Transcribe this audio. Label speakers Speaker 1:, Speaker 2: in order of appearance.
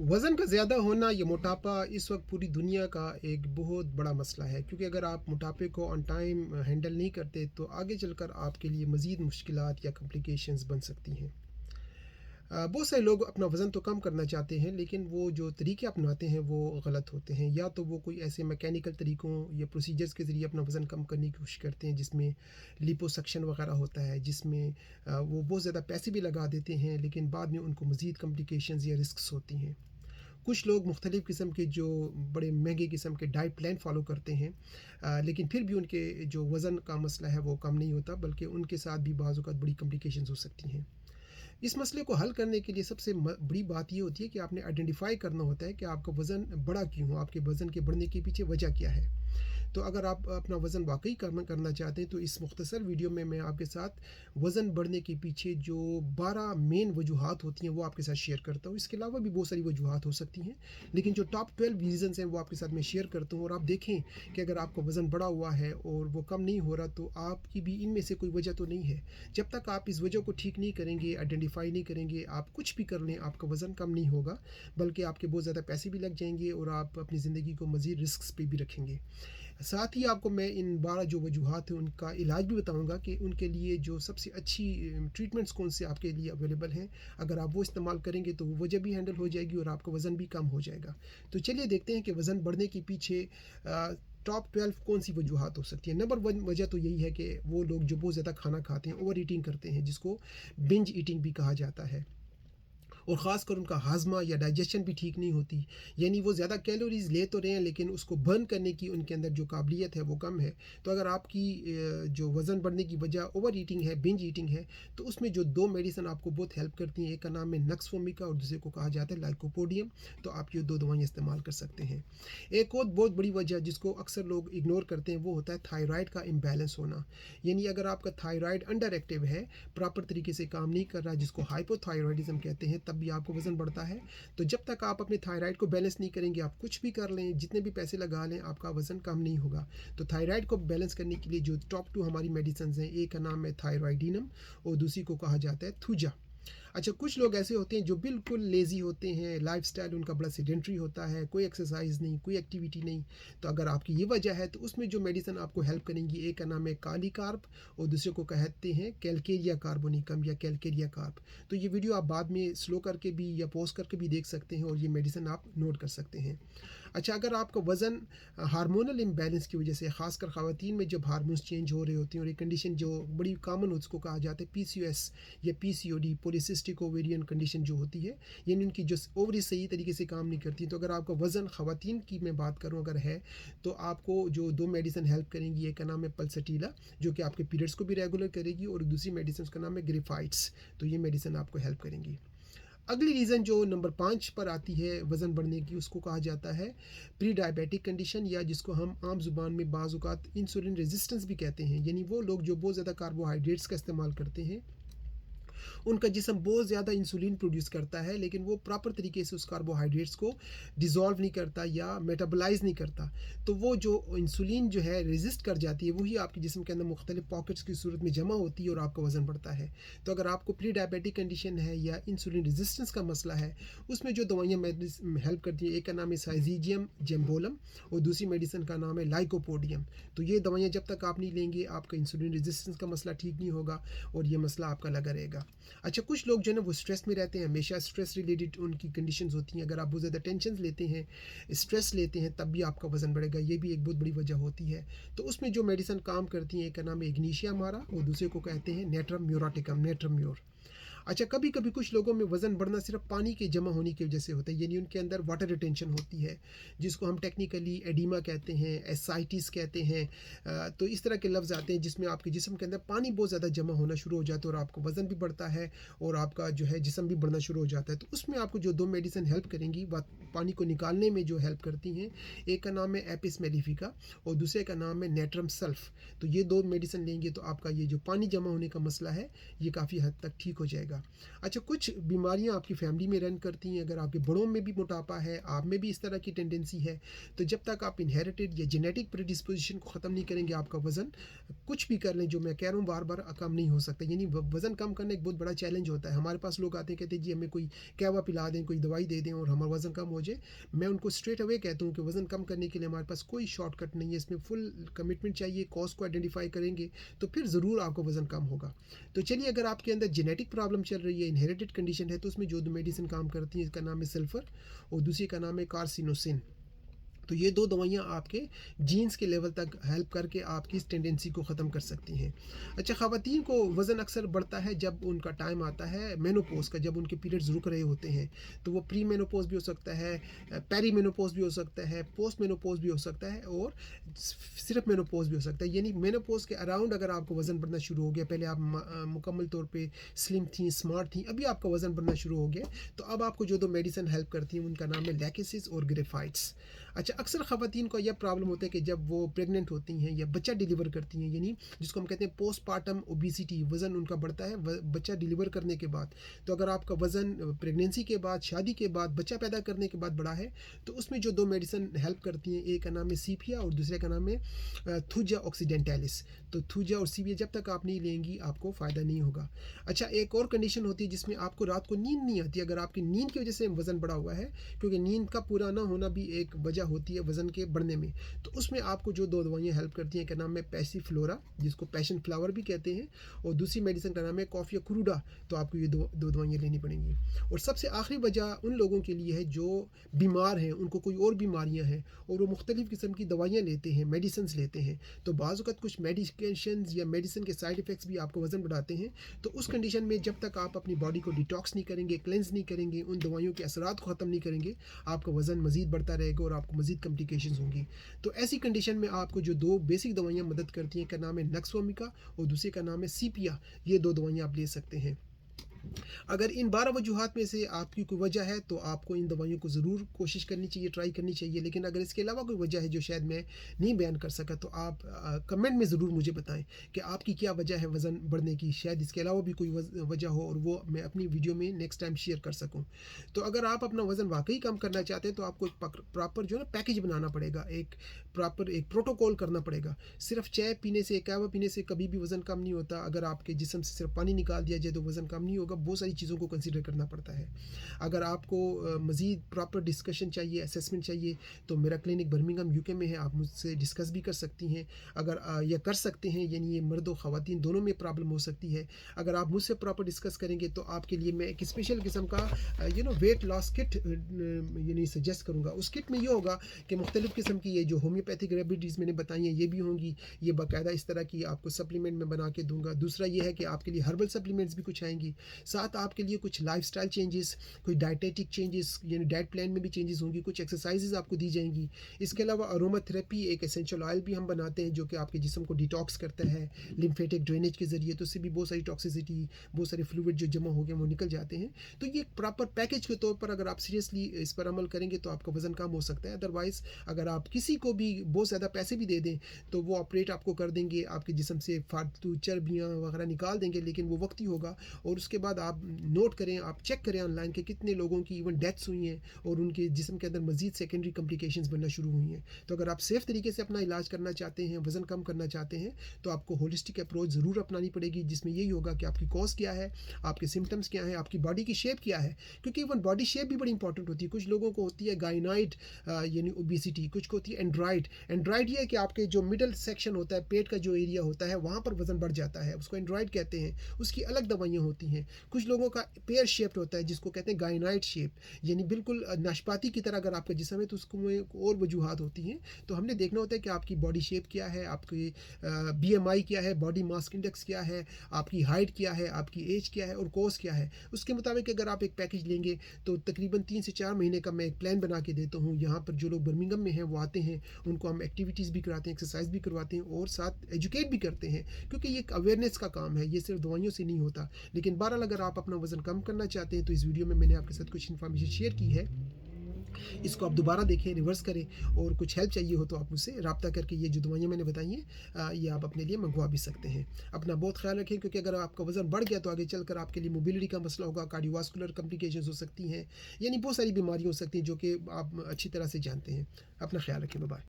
Speaker 1: वज़न का ज़्यादा होना या मोटापा इस वक्त पूरी दुनिया का एक बहुत बड़ा मसला है, क्योंकि अगर आप मोटापे को ऑन टाइम हैंडल नहीं करते तो आगे चलकर आपके लिए मज़ीद मुश्किलात या कॉम्प्लिकेशंस बन सकती हैं। बहुत सारे लोग अपना वज़न तो कम करना चाहते हैं, लेकिन वो जो तरीके अपनाते हैं वो गलत होते हैं। या तो वो कोई ऐसे मैकेनिकल तरीक़ों या प्रोसीजर्स के ज़रिए अपना वज़न कम करने की कोशिश करते हैं, जिसमें लिपोसक्शन वगैरह होता है, जिसमें वो बहुत ज़्यादा पैसे भी लगा देते हैं, लेकिन बाद में उनको मज़ीद कॉम्प्लिकेशंस या रिस्क्स होती हैं। कुछ लोग मुख्तलिफ़ किस्म के जो बड़े महंगे किस्म के डाइट प्लान फॉलो करते हैं, लेकिन फिर भी उनके जो वज़न का मसला है वो कम नहीं होता, बल्कि उनके साथ भी बाज़ औक़ात बड़ी कॉम्प्लिकेशंस हो सकती हैं। इस मसले को हल करने के लिए सबसे बड़ी बात ये होती है कि आपने आइडेंटिफाई करना होता है कि आपका वज़न बढ़ा क्यों हो, आपके वज़न के बढ़ने के पीछे वजह क्या है। तो अगर आप अपना वज़न वाकई करना चाहते हैं तो इस मुख्तसर वीडियो में मैं आपके साथ वज़न बढ़ने के पीछे जो 12 मेन वजूहात होती हैं वो आपके साथ शेयर करता हूँ। इसके अलावा भी बहुत सारी वजूहात हो सकती हैं, लेकिन जो टॉप 12 रीज़न्स हैं वो आपके साथ मैं शेयर करता हूँ। और आप देखें कि अगर आपका वज़न बढ़ा हुआ है और वो कम नहीं हो रहा तो आपकी भी इनमें से कोई वजह तो नहीं है। जब तक आप इस वजह को ठीक नहीं करेंगे, आइडेंटिफाई नहीं करेंगे, आप कुछ भी कर लें, आपका वज़न कम नहीं होगा, बल्कि आपके बहुत ज़्यादा पैसे भी लग जाएंगे और आप अपनी ज़िंदगी को मज़ीद रिस्क पे भी रखेंगे। साथ ही आपको मैं इन 12 जो वजूहात हैं उनका इलाज भी बताऊंगा कि उनके लिए जो सबसे अच्छी ट्रीटमेंट्स कौन से आपके लिए अवेलेबल हैं। अगर आप वो इस्तेमाल करेंगे तो वो वजह भी हैंडल हो जाएगी और आपका वज़न भी कम हो जाएगा। तो चलिए देखते हैं कि वज़न बढ़ने के पीछे टॉप 12 कौन सी वजूहात हो सकती है। नंबर 1 वजह तो यही है कि वो लोग जो बहुत ज़्यादा खाना खाते हैं, ओवर ईटिंग करते हैं, जिसको बिंज ईटिंग भी कहा जाता है। और ख़ासकर उनका हाजमा या डाइजेशन भी ठीक नहीं होती, यानी वो ज़्यादा कैलोरीज़ ले तो रहे हैं लेकिन उसको बर्न करने की उनके अंदर जो काबिलियत है वो कम है। तो अगर आपकी जो वज़न बढ़ने की वजह ओवर ईटिंग है, बिंज ईटिंग है, तो उसमें जो 2 मेडिसिन आपको बहुत हेल्प करती हैं, एक का नाम है नक्सफोमिका और दूसरे को कहा जाता है लाइकोपोडियम। तो आप ये 2 दवाइयाँ इस्तेमाल कर सकते हैं। एक और बहुत बड़ी वजह जिसको अक्सर लोग इग्नोर करते हैं वो होता है थायराइड का इम्बैलेंस होना। यानी अगर आपका थायराइड अंडर एक्टिव है, प्रॉपर तरीके से काम नहीं कर रहा, जिसको हाइपोथायरॉयडिज्म कहते हैं, तब भी आपको वज़न बढ़ता है। तो जब तक आप अपने थायराइड को बैलेंस नहीं करेंगे, आप कुछ भी कर लें, जितने भी पैसे लगा लें, आपका वज़न कम नहीं होगा। तो थायराइड को बैलेंस करने के लिए जो टॉप 2 हमारी मेडिसिन हैं, एक का नाम है थायरॉयडिनम और दूसरी को कहा जाता है थूजा। अच्छा, कुछ लोग ऐसे होते हैं जो बिल्कुल लेज़ी होते हैं, लाइफ़स्टाइल उनका बड़ा सेडेंटरी होता है, कोई एक्सरसाइज नहीं, कोई एक्टिविटी नहीं। तो अगर आपकी ये वजह है तो उसमें जो मेडिसिन आपको हेल्प करेंगी, एक का नाम है काली कार्ब और दूसरे को कहते हैं कैलकेरिया कार्बोनिकम या कैलकेरिया कार्ब। तो ये वीडियो आप बाद में स्लो करके भी या पॉज करके भी देख सकते हैं और ये मेडिसिन आप नोट कर सकते हैं। अच्छा, अगर आपका वज़न हार्मोनल इम्बैलेंस की वजह से, ख़ासकर ख़वातीन में जब हार्मोन्स चेंज हो रहे होते हैं, और एक कंडीशन जो बड़ी कॉमन उसको कहा जाता है पीसीओएस या पीसीओडी, पॉलीसिस्टिक ओवेरियन कंडीशन जो होती है, यानी उनकी जो ओवरी सही तरीके से काम नहीं करती। तो अगर आपका वज़न ख़वातीन की मैं बात करूँ अगर है, तो आपको जो 2 मेडिसिन हेल्प करेंगी, एक का नाम है पल्सटीला जो कि आपके पीरियड्स को भी रेगुलर करेगी, और दूसरी मेडिसिन उसका नाम है ग्रिफाइट्स। तो ये मेडिसिन आपको हेल्प करेंगी। अगली रीज़न जो नंबर 5 पर आती है वज़न बढ़ने की, उसको कहा जाता है प्री डायबिटिक कंडीशन, या जिसको हम आम ज़ुबान में बाज़ औक़ात इंसुलिन रेजिस्टेंस भी कहते हैं। यानी वो लोग जो बहुत ज़्यादा कार्बोहाइड्रेट्स का इस्तेमाल करते हैं, उनका जिस्म बहुत ज़्यादा इंसुलिन प्रोड्यूस करता है, लेकिन वो प्रॉपर तरीके से उस कार्बोहाइड्रेट्स को डिज़ोल्व नहीं करता या मेटाबोलाइज नहीं करता। तो वो जो इंसुलिन जो है रेजिस्ट कर जाती है, वही आपके जिस्म के अंदर मुख्तलिफ पॉकेट्स की सूरत में जमा होती है और आपका वज़न बढ़ता है। तो अगर आपको प्री डायबिटिक कंडीशन है या इंसुलिन रेजिस्टेंस का मसला है, उसमें जो दवाइयाँ हेल्प करती हैं, एक का नाम है साइजीजियम जेम्बोलम और दूसरी मेडिसिन का नाम है लाइकोपोडियम। तो ये दवाइयाँ जब तक आप नहीं लेंगे, आपका इंसुलिन रेजिस्टेंस का मसला ठीक नहीं होगा और ये मसला आपका लगा रहेगा। अच्छा, कुछ लोग जो है ना वो स्ट्रेस में रहते हैं, हमेशा स्ट्रेस रिलेटेड उनकी कंडीशंस होती हैं। अगर आप बहुत ज़्यादा टेंशन लेते हैं, स्ट्रेस लेते हैं, तब भी आपका वज़न बढ़ेगा, ये भी एक बहुत बड़ी वजह होती है। तो उसमें जो मेडिसिन काम करती हैं, एक का नाम है इग्नीशिया मारा और दूसरे को कहते हैं नेट्रम म्यूराटिकम, नेट्रम म्योर। अच्छा, कभी कभी कुछ लोगों में वज़न बढ़ना सिर्फ पानी के जमा होने की वजह से होता है, यानी उनके अंदर वाटर रिटेंशन होती है, जिसको हम टेक्निकली एडिमा कहते हैं, एसाइटिस कहते हैं। तो इस तरह के लफ्ज़ आते हैं जिसमें आपके जिस्म के अंदर पानी बहुत ज़्यादा जमा होना शुरू हो जाता है और आपका वज़न भी बढ़ता है और आपका जो है जिस्म भी बढ़ना शुरू हो जाता है। तो उसमें आपको जो 2 मेडिसिन हेल्प करेंगी, वह पानी को निकालने में जो हेल्प करती हैं, एक का नाम है एपिस मेलिफिका और दूसरे का नाम है नेट्रम सल्फ। तो ये 2 मेडिसिन लेंगे तो आपका ये जो पानी जमा होने का मसला है, ये काफ़ी हद तक ठीक हो जाएगा। जाएगा। अच्छा, कुछ बीमारियाँ आपकी फैमिली में रन करती हैं। अगर आपके बड़ों में भी मोटापा है, आप में भी इस तरह की टेंडेंसी है, तो जब तक आप इनहेरिटेड या जेनेटिक प्रीडिस्पोजिशन को ख़त्म नहीं करेंगे, आपका वज़न कुछ भी कर लें, जो मैं कह रहा हूँ बार बार, कम नहीं हो सकता। यानी वज़न कम करना एक बहुत बड़ा चैलेंज होता है। हमारे पास लोग आते हैं, कहते हैं जी हमें कोई कहवा पिला दें, कोई दवाई दे दें और हमारा वज़न कम हो जाए। मैं उनको स्ट्रेट अवे कहता हूँ कि वज़न कम करने के लिए हमारे पास कोई शॉर्टकट नहीं है, इसमें फुल कमिटमेंट चाहिए। कॉज को आइडेंटिफाई करेंगे तो फिर ज़रूर आपको वज़न कम होगा। तो चलिए, अगर आपके अंदर जेनेटिक प्रॉब्लम चल रही है, इनहेरिटेड कंडीशन है, तो उसमें जो दो मेडिसिन काम करती हैं, इसका नाम है सल्फ़र और दूसरी का नाम है कार्सिनोसिन। तो ये दो दवाइयाँ आपके जीन्स के लेवल तक हेल्प करके आपकी इस टेंडेंसी को ख़त्म कर सकती हैं। अच्छा, ख़वातीन को वज़न अक्सर बढ़ता है जब उनका टाइम आता है मेनोपॉज़ का, जब उनके पीरियड्स रुक रहे होते हैं। तो वो प्री मेनोपॉज़ भी हो सकता है, पेरी मेनोपॉज़ भी हो सकता है, पोस्ट मेनोपॉज़ भी हो सकता है और सिर्फ मेनोपॉज़ भी हो सकता है। यानी मेनोपॉज़ के अराउंड अगर आपको वज़न बढ़ना शुरू हो गया, पहले आप मुकम्मल तौर पे स्लिम थी, स्मार्ट थी, अभी आपका वज़न बढ़ना शुरू हो गया, तो अब आपको जो दो मेडिसिन हेल्प करती हैं उनका नाम है लैकेसिस और ग्रेफाइट्स। अच्छा, अक्सर ख़वातीन को यह प्रॉब्लम होता है कि जब वो प्रेग्नेंट होती हैं या बच्चा डिलीवर करती हैं, यानी जिसको हम कहते हैं पोस्टपार्टम ओबेसिटी, वज़न उनका बढ़ता है बच्चा डिलीवर करने के बाद। तो अगर आपका वज़न प्रेगनेंसी के बाद, शादी के बाद, बच्चा पैदा करने के बाद बढ़ा है, तो उसमें जो दो मेडिसिन हेल्प करती हैं, एक का नाम है सीपिया और दूसरे का नाम है थूजा ऑक्सीडेंटैलिस। तो थूजा और सीपिया जब तक आप नहीं लेंगी, आपको फ़ायदा नहीं होगा। अच्छा, एक और कंडीशन होती है जिसमें आपको रात को नींद नहीं आती। अगर आपकी नींद की वजह से वज़न बढ़ा हुआ है, क्योंकि नींद का पूरा ना होना भी एक वजह होती है वज़न के बढ़ने में, तो उसमें आपको जो दो दवाइयाँ हेल्प करती हैं, का नाम है पैसिफ्लोरा, जिसको पैशन फ्लावर भी कहते हैं, और दूसरी मेडिसिन का नाम है कॉफिया क्रूडा। तो आपको ये दो दवाइयाँ लेनी पड़ेंगी। और सबसे आखिरी वजह उन लोगों के लिए है जो बीमार हैं, उनको कोई और बीमारियां हैं और वो मुख्तलिफ़ किस्म की दवाइयाँ लेते हैं, मेडिसिन लेते हैं। तो बाज़ वक़्त कुछ मेडिकेशन या मेडिसिन के साइड इफ़ेक्ट्स भी आपको वज़न बढ़ाते हैं। तो उस कंडीशन में जब तक आप अपनी बॉडी को डिटॉक्स नहीं करेंगे, क्लेंस नहीं करेंगे, उन दवाइयों के असरात को ख़त्म नहीं करेंगे, आपका वज़न मज़ीद बढ़ता रहेगा और आपको मज़ीद कॉम्प्लिकेशंस होंगी। तो ऐसी कंडीशन में आपको जो दो बेसिक दवाइयाँ मदद करती हैं, का नाम है नक्सोमिका और दूसरे का नाम है सीपिया। ये दो दवाइयाँ आप ले सकते हैं। अगर इन 12 वजूहात में से आपकी कोई वजह है, तो आपको इन दवाइयों को ज़रूर कोशिश करनी चाहिए, ट्राई करनी चाहिए। लेकिन अगर इसके अलावा कोई वजह है जो शायद मैं नहीं बयान कर सका, तो आप कमेंट में ज़रूर मुझे बताएं कि आपकी क्या वजह है वज़न बढ़ने की। शायद इसके अलावा भी कोई वजह हो और वो मैं अपनी वीडियो में नेक्स्ट टाइम शेयर कर सकूँ। तो अगर आप अपना वज़न वाकई कम करना चाहते हैं, तो आपको एक प्रॉपर जो है ना पैकेज बनाना पड़ेगा, एक प्रॉपर एक प्रोटोकॉल करना पड़ेगा। सिर्फ चाय पीने से, कहवा पीने से कभी भी वज़न कम नहीं होता। अगर आपके जिस्म से सिर्फ पानी निकाल दिया जाए तो वज़न कम नहीं होगा। बहुत सारी चीज़ों को कंसीडर करना पड़ता है। अगर आपको मज़ीद प्रॉपर डिस्कशन चाहिए, असेसमेंट चाहिए, तो मेरा क्लिनिक बर्मिंघम यूके में है, आप मुझसे डिस्कस भी कर सकती हैं। अगर या कर सकते हैं, यानी ये मर्द और ख़वातीन दोनों में प्रॉब्लम हो सकती है। अगर आप मुझसे प्रॉपर डिस्कस करेंगे तो आपके लिए मैं एक स्पेशल किस्म का वेट लॉस किट यानी सजेस्ट करूँगा। उस किट में ये होगा कि मुख्तलिफ़ किस्म की ये जो होम्योपैथिक रेमेडीज़ मैंने बताई हैं, ये भी होंगी। ये बाकायदा इस तरह की आपको सप्लीमेंट में बना के दूँगा। दूसरा ये है कि आपके लिए हर्बल सप्लीमेंट्स भी कुछ आएंगी। साथ आपके लिए कुछ लाइफस्टाइल चेंजेस, कोई डाइटेटिक चेंजेस, यानी डाइट प्लान में भी चेंजेस होंगी। कुछ एक्सरसाइजेज आपको दी जाएंगी। इसके अलावा अरोमा थेरेपी, एक एसेंशियल ऑयल भी हम बनाते हैं जो कि आपके जिस्म को डिटॉक्स करता है लिम्फेटिक ड्रेनेज के ज़रिए। तो उससे भी बहुत सारी टॉक्सिसिटी, बहुत सारे फ्लूइड जो जमा हो गए वो निकल जाते हैं। तो ये प्रॉपर पैकेज के तौर पर अगर आप सीरियसली इस पर अमल करेंगे तो आपका वज़न कम हो सकता है। अदरवाइज़ अगर आप किसी को भी बहुत ज़्यादा पैसे भी दे दें तो वो ऑपरेट आपको कर देंगे, आपके जिस्म से फालतू चर्बियाँ वगैरह निकाल देंगे, लेकिन वो वक्ती होगा। और उसके बाद आप नोट करें, आप चेक करें ऑनलाइन के कितने लोगों की इवन डेथ्स हुई हैं और उनके जिस्म के अंदर मज़ीद सेकेंडरी कॉम्प्लिकेशंस बनना शुरू हुई हैं। तो अगर आप सेफ़ तरीके से अपना इलाज करना चाहते हैं, वज़न कम करना चाहते हैं, तो आपको होलिस्टिक अप्रोच ज़रूर अपनानी पड़ेगी, जिसमें यही होगा कि आपकी कॉज क्या है, आपके सिम्टम्स क्या हैं, आपकी बॉडी की शेप क्या है। क्योंकि इवन बॉडी शेप भी बड़ी इंपॉर्टेंट होती है। कुछ लोगों को होती है गाइनाइड यानी ओबेसिटी, कुछ को होती है एंड्राइड। एंड्राइड ये है कि आपके जो मिडल सेक्शन होता है, पेट का जो एरिया होता है, वहाँ पर वज़न बढ़ जाता है, उसको एंड्राइड कहते हैं। उसकी अलग दवाइयाँ होती हैं। कुछ लोगों का पेयर शेप्ड होता है जिसको कहते हैं गाइनाइड शेप, यानी बिल्कुल नाशपाती की तरह अगर आपका जिस्म है तो उसको में और वजूहात होती हैं। तो हमने देखना होता है कि आपकी बॉडी शेप क्या है, आपकी BMI क्या है, बॉडी मास इंडेक्स क्या है, आपकी हाइट क्या है, आपकी एज क्या है और कॉज क्या है। उसके मुताबिक अगर आप एक पैकेज लेंगे तो तकरीबन 3 से 4 महीने का मैं एक प्लान बना के देता हूँ। यहाँ पर जो लोग बर्मिंघम में हैं वो आते हैं, उनको हम एक्टिविटीज़ भी कराते हैं, एक्सरसाइज भी करवाते हैं और साथ एजुकेट भी करते हैं, क्योंकि ये एक अवेयरनेस का काम है, ये सिर्फ दवाइयों से नहीं होता। लेकिन बहरहाल अगर आप अपना वज़न कम करना चाहते हैं तो इस वीडियो में मैंने आपके साथ कुछ इन्फॉर्मेशन शेयर की है। इसको आप दोबारा देखें, रिवर्स करें, और कुछ हेल्प चाहिए हो तो आप मुझसे रब्ता करके ये जो दवाइयाँ मैंने बताई हैं ये आप अपने लिए मंगवा भी सकते हैं। अपना बहुत ख़्याल रखें, क्योंकि अगर आपका वज़न बढ़ गया तो आगे चलकर आपके लिए मोबिलिटी का मसला होगा, कार्डियोवास्कुलर कॉम्प्लिकेशंस हो सकती हैं, यानी बहुत सारी बीमारियाँ हो सकती हैं जो कि आप अच्छी तरह से जानते हैं। अपना ख़्याल रखें। Bye bye.